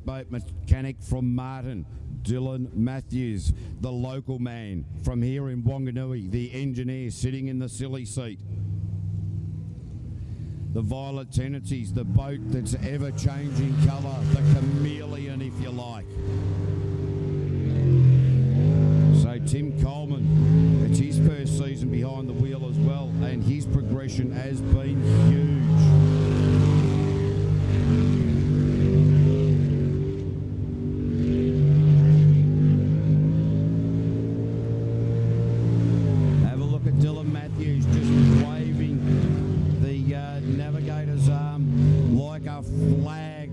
boat mechanic from Martin, Dylan Matthews, the local man from here in Wanganui, the engineer sitting in the silly seat. The Violet Tendencies, the boat that's ever-changing colour, the chameleon, if you like. So Tim Coleman, it's his first season behind the wheel as well, and his progression has been huge. Have a look at Dylan Matthews just waving the navigator's arm like a flag.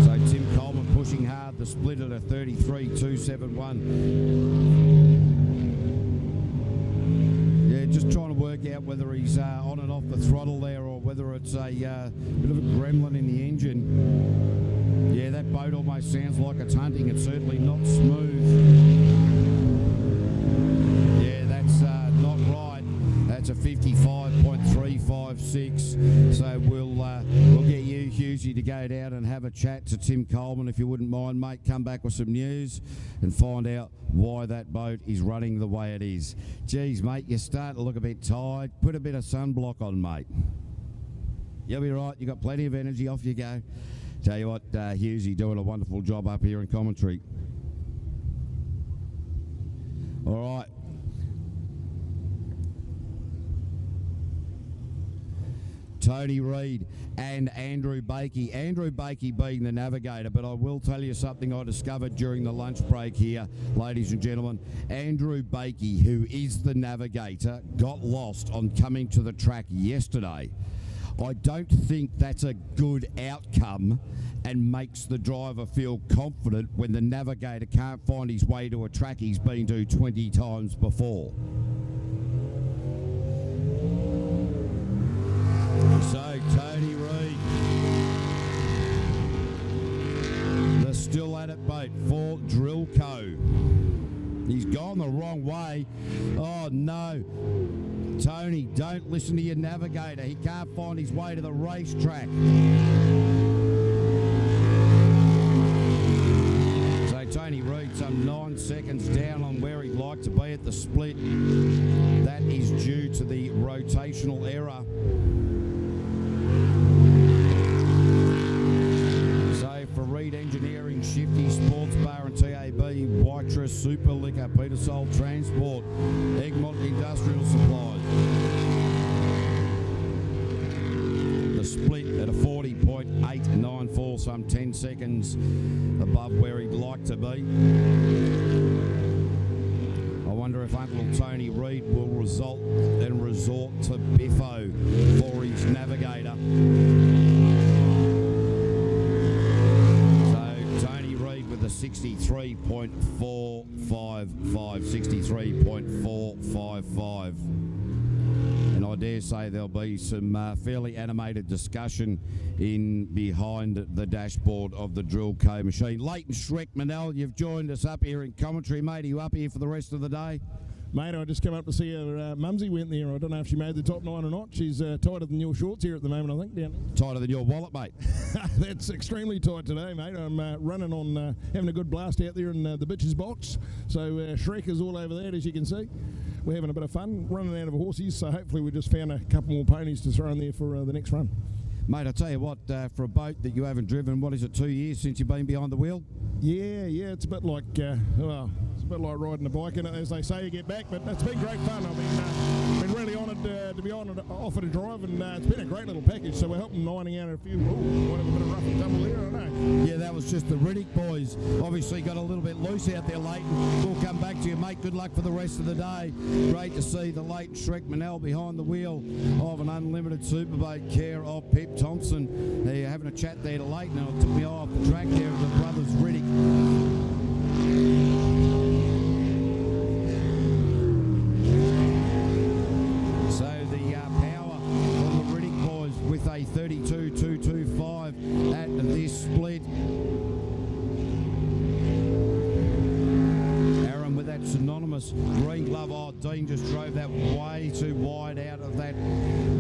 So Tim Coleman pushing hard, the split at a 33.271. Yeah, just trying to work out whether he's on and off the throttle there, or whether it's a bit of a gremlin in the engine. Yeah, that boat almost sounds like it's hunting. It's certainly not smooth. Yeah, that's not right. That's a 55.356. So we'll get you, Hughesy, to go down and have a chat to Tim Coleman, if you wouldn't mind, mate. Come back with some news and find out why that boat is running the way it is. Geez, mate, you're starting to look a bit tired. Put a bit of sunblock on, mate. You'll be right. You've got plenty of energy. Off you go. Tell you what, Hughesy doing a wonderful job up here in commentary. All right. Tony Reid and Andrew Bakey. Andrew Bakey being the navigator, but I will tell you something I discovered during the lunch break here, ladies and gentlemen. Andrew Bakey, who is the navigator, got lost on coming to the track yesterday. I don't think that's a good outcome and makes the driver feel confident when the navigator can't find his way to a track he's been to 20 times before. So, Tony Reid, the still at it boat for Drillco. He's gone the wrong way. Oh, no. Tony, don't listen to your navigator. He can't find his way to the racetrack. So Tony Reid, some 9 seconds down on where he'd like to be at the split. That is due to the rotational error. So for Reid Engineering, Shifty Sports Bar and TAB, Waitra Super Liquor, Petersol Transport, Egmont Industrial Supplies. The split at a 40.894, some 10 seconds above where he'd like to be. I wonder if Uncle Tony Reid will resort to Biffo for his navigator. So Tony Reid with a 63.455, 63.455. And I dare say there'll be some fairly animated discussion in behind the dashboard of the Drillco machine. Leighton Shrek Manel, you've joined us up here in commentary, mate. Are you up here for the rest of the day? Mate, I just come up to see her mumsy went there. I don't know if she made the top 9 or not. She's tighter than your shorts here at the moment, I think, down there. Tighter than your wallet, mate. That's extremely tight today, mate. I'm running on having a good blast out there in the bitch's box. So Shrek is all over that, as you can see. We're having a bit of fun, running out of horses, so hopefully we just found a couple more ponies to throw in there for the next run. Mate, I tell you what, for a boat that you haven't driven, what is it, 2 years since you've been behind the wheel? Yeah, it's a bit like, well, it's a bit like riding a bike, and as they say, you get back, but it's been great fun. I mean, been really honoured to be offered a drive, and it's been a great little package, so we're helping ironing out a few, might have a bit of rough and tumble there, I don't know. Yeah, that was just the Riddick boys. Obviously got a little bit loose out there, Leighton. We'll come back to you, mate. Good luck for the rest of the day. Great to see the late Shrek Manel behind the wheel of an unlimited superboat, care of Pip Thompson. They're having a chat there to Leighton, and it took me off the track there of the brothers Riddick. So the power from the Riddick boys with a 32.225 at this split. Aaron with that synonymous green glove. Oh, Dean just drove that way too wide out of that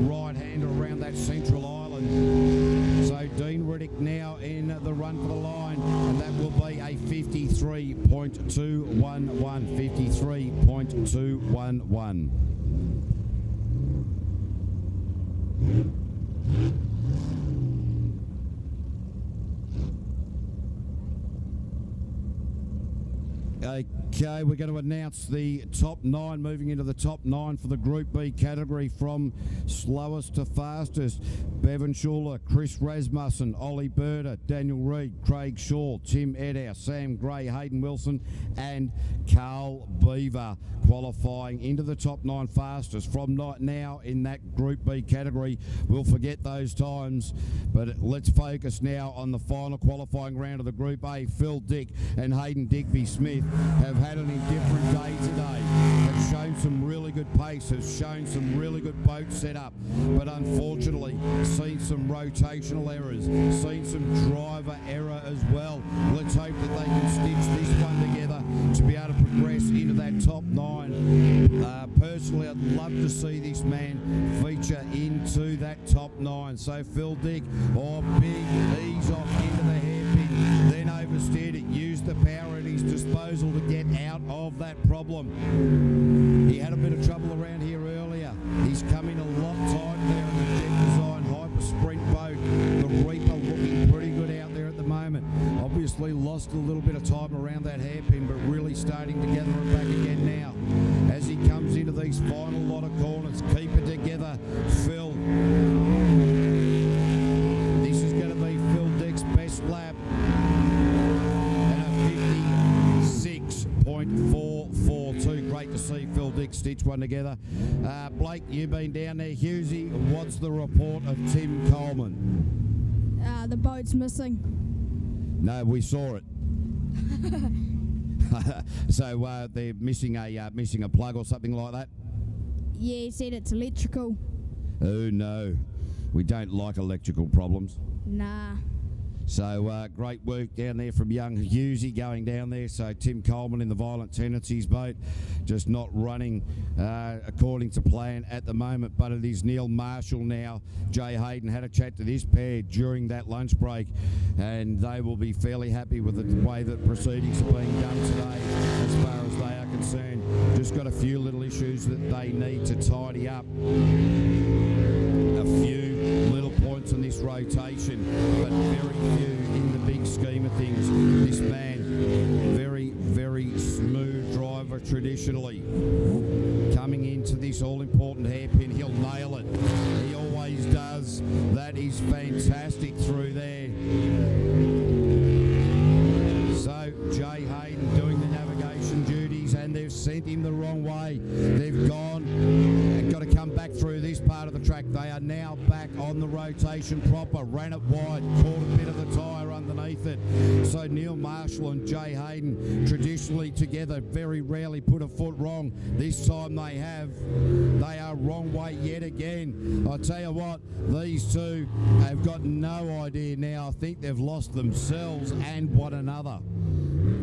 right hander around that central island. run for the line, and that will be a 53.211. 53.211. Okay, we're going to announce the top 9, moving into the top 9 for the Group B category from slowest to fastest. Bevan Schuler, Chris Rasmussen, Ollie Berta, Daniel Reid, Craig Shaw, Tim Edow, Sam Gray, Hayden Wilson and Carl Beaver qualifying into the top 9 fastest. From now in that Group B category, we'll forget those times, but let's focus now on the final qualifying round of the Group A. Phil Dick and Hayden Digby Smith have had an indifferent day today, have shown some really good pace, have shown some really good boat setup, but unfortunately seen some rotational errors, seen some driver error as well. Let's hope that they can stitch this one together to be able to progress into that top 9. Personally, I'd love to see this man feature into that top 9. So Phil Dick, big ease off into the hairpin, then oversteered it, used the power at his disposal to get out of that problem. He had a bit of trouble around here earlier. He's come in a lot tight there in the Jet Design Hyper Sprint boat. The Reaper looking pretty good out there at the moment. Obviously lost a little bit of time around that hairpin, but really starting to gather it back again now. As he comes into these final lot of corners, keep it together, Phil. This is going to be Phil Dick's best lap. And a 56.442. Great to see Phil Dick stitch one together. Blake, you've been down there. Hughesy, what's the report of Tim Coleman? The boat's missing. No, we saw it. So they're missing a plug or something like that? Yeah, he said it's electrical. Oh no, we don't like electrical problems. Nah. So great work down there from young Hughesy going down there. So Tim Coleman in the Violent Tendencies boat, just not running according to plan at the moment. But it is Neil Marshall now. Jay Hayden had a chat to this pair during that lunch break, and they will be fairly happy with the way that proceedings are being done today as far as they are concerned. Just got a few little issues that they need to tidy up. A few little points in this rotation, but very few in the big scheme of things. This man, very, very smooth driver traditionally. Coming into this all-important hairpin, he'll nail it. He always does. That is fantastic through there. So, Jay Hayden doing the navigation duties, and they've sent him the wrong way. They've gone and got to come back through this part of the track. They are now back on the rotation proper. Ran it wide, caught a bit of the tyre underneath it. So Neil Marshall and Jay Hayden, traditionally together, very rarely put a foot wrong. This time they have. They are wrong way yet again. I tell you what, these two have got no idea now. I think they've lost themselves and one another.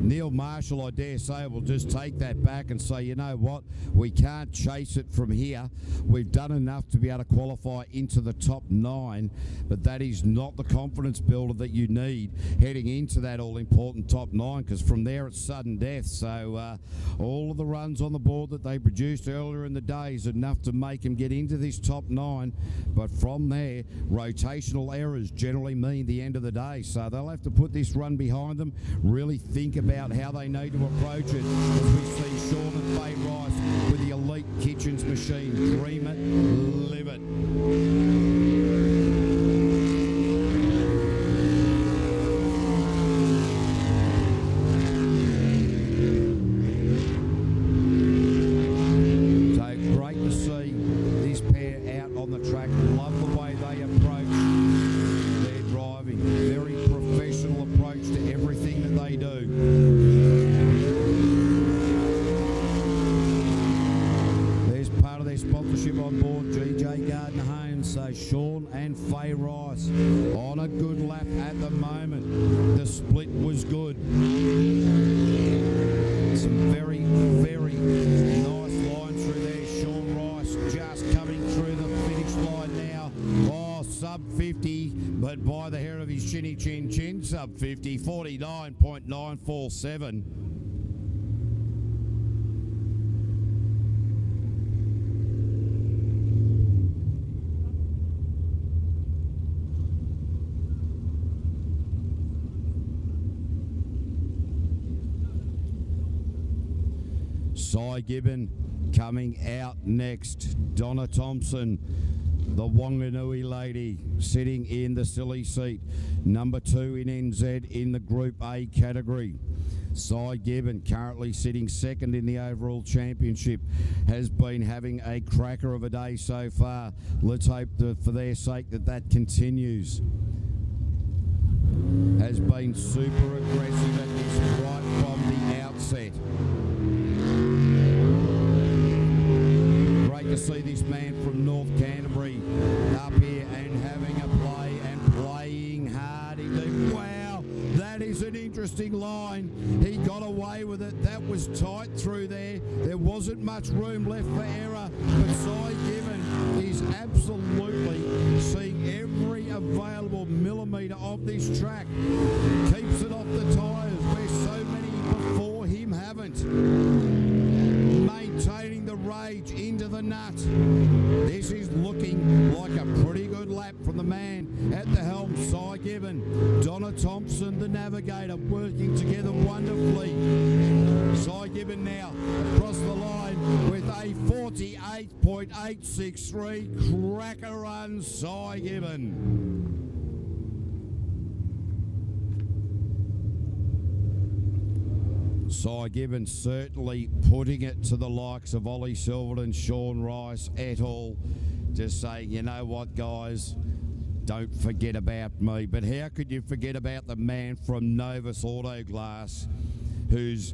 Neil Marshall, I dare say, will just take that back and say, you know what, we can't chase it from here. We've done enough to be able to qualify into the top 9, but that is not the confidence builder that you need heading into that all-important top 9, because from there it's sudden death. So all of the runs on the board that they produced earlier in the day is enough to make them get into this top 9, but from there, rotational errors generally mean the end of the day. So they'll have to put this run behind them, really think about how they need to approach it, as we see Sean and Faye Rice with the Elite Kitchens machine. Dream it, live it. So great to see this pair out on the track. Love the way they approach their driving. Very professional approach to everything that they do. There's part of their sponsorship on board, GJ Gardner Homes. So Sean and Faye Rice on a good lap at the moment. The split was good. Some very, very nice lines through there. Sean Rice just coming through the finish line now. Oh, sub 50, but by the hair of his chinny chin chin, sub 50, 49.947. Cy Gibbon coming out next. Donna Thompson, the Wanganui lady, sitting in the silly seat. Number 2 in NZ in the Group A category. Cy Gibbon, currently sitting second in the overall championship, has been having a cracker of a day so far. Let's hope that for their sake that continues. Has been super aggressive at this right from the outset. Great to see this man from North Canterbury up here and having a play and playing hard indeed. Wow, that is an interesting line. He got away with it. That was tight through there. There wasn't much room left for error, but Cy Gibbon is absolutely seeing every available millimetre of this track. Keeps it off the tyres where so many before him haven't. Maintaining the rage into the nut. This is looking like a pretty good lap from the man at the helm, Cy Gibbon. Donna Thompson, the navigator, working together wonderfully. Cy Gibbon now across the line with a 48.863 cracker run, Cy Gibbon. Cy Gibbon certainly putting it to the likes of Ollie Silverton, Sean Rice et al. Just saying, you know what, guys, don't forget about me. But how could you forget about the man from Novus Autoglass, whose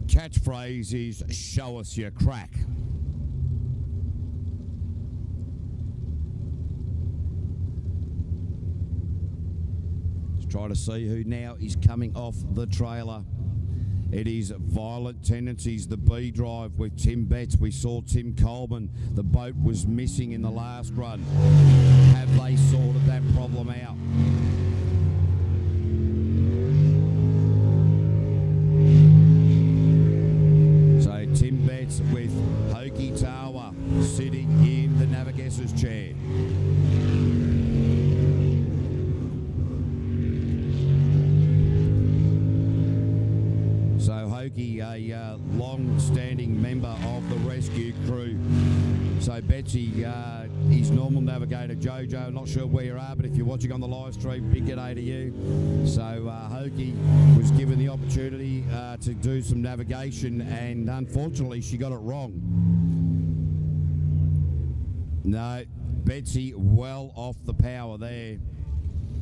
catchphrase is, show us your crack. Let's try to see who now is coming off the trailer. It is Violent Tendencies, the B drive with Tim Betts. We saw Tim Coleman. The boat was missing in the last run. Have they sorted that problem out? So Tim Betts with Hoki Tawa sitting in the navigator's chair. So Hoki, a long-standing member of the rescue crew. So Betsy, his normal navigator Jojo, not sure where you are, but if you're watching on the live stream, big g'day to you. So Hoki was given the opportunity to do some navigation, and unfortunately she got it wrong. No, Betsy well off the power there.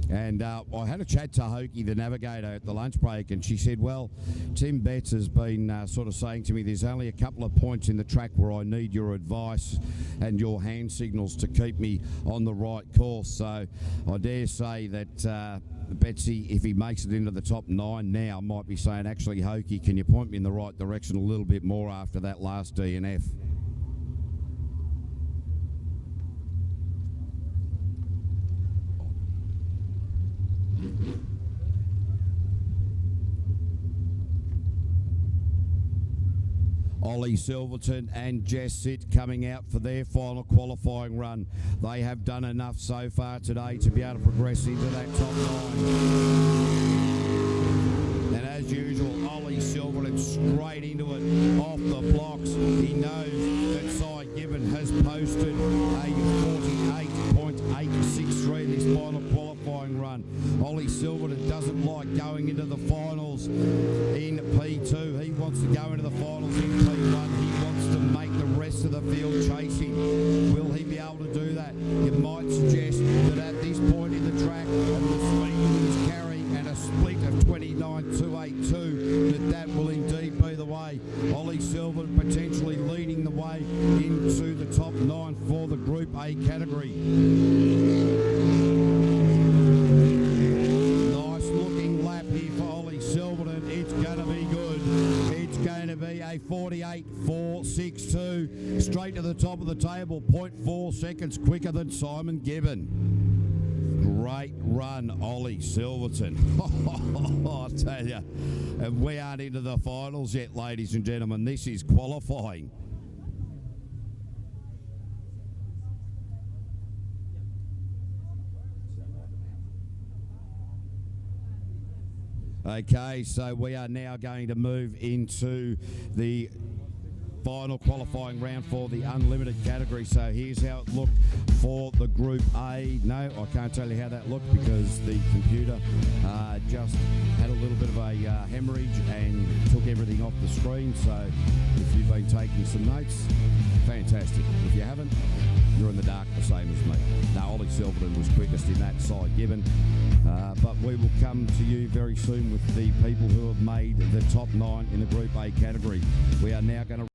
And I had a chat to Hoki, the navigator, at the lunch break, and she said, well, Tim Betts has been sort of saying to me, there's only a couple of points in the track where I need your advice and your hand signals to keep me on the right course. So I dare say that Betsy, if he makes it into the top 9 now, might be saying, actually, Hoki, can you point me in the right direction a little bit more after that last DNF? Ollie Silverton and Jess Sit coming out for their final qualifying run. They have done enough so far today to be able to progress into that top 9. And as usual, Ollie Silverton straight into it off the blocks. He knows that Cy Gibbon has posted a 48.863 this final qualifying run. Ollie Silverton doesn't like going into the finals in P2. He wants to go into the finals in P1. He wants to make the rest of the field chasing. Will he be able to do that? You might suggest that at this point in the track, and the speed that he's carrying and a split of 29.282, that will indeed be the way. Ollie Silverton potentially leading the way into the top 9 for the Group A category. Nice looking lap here for Ollie Silverton. It's going to be good. It's going to be a 48.462, straight to the top of the table, 0.4 seconds quicker than Simon Gibbon. Great run, Ollie Silverton. I tell you, and we aren't into the finals yet, ladies and gentlemen. This is qualifying. Okay, so we are now going to move into the final qualifying round for the unlimited category. So here's how it looked for the Group A. No, I can't tell you how that looked because the computer just had a little bit of a hemorrhage and took everything off the screen. So if you've been taking some notes, fantastic. If you haven't, you're in the dark the same as me. Now, Ollie Silverton was quickest in that side given, but we will come to you very soon with the people who have made the top 9 in the Group A category. We are now going to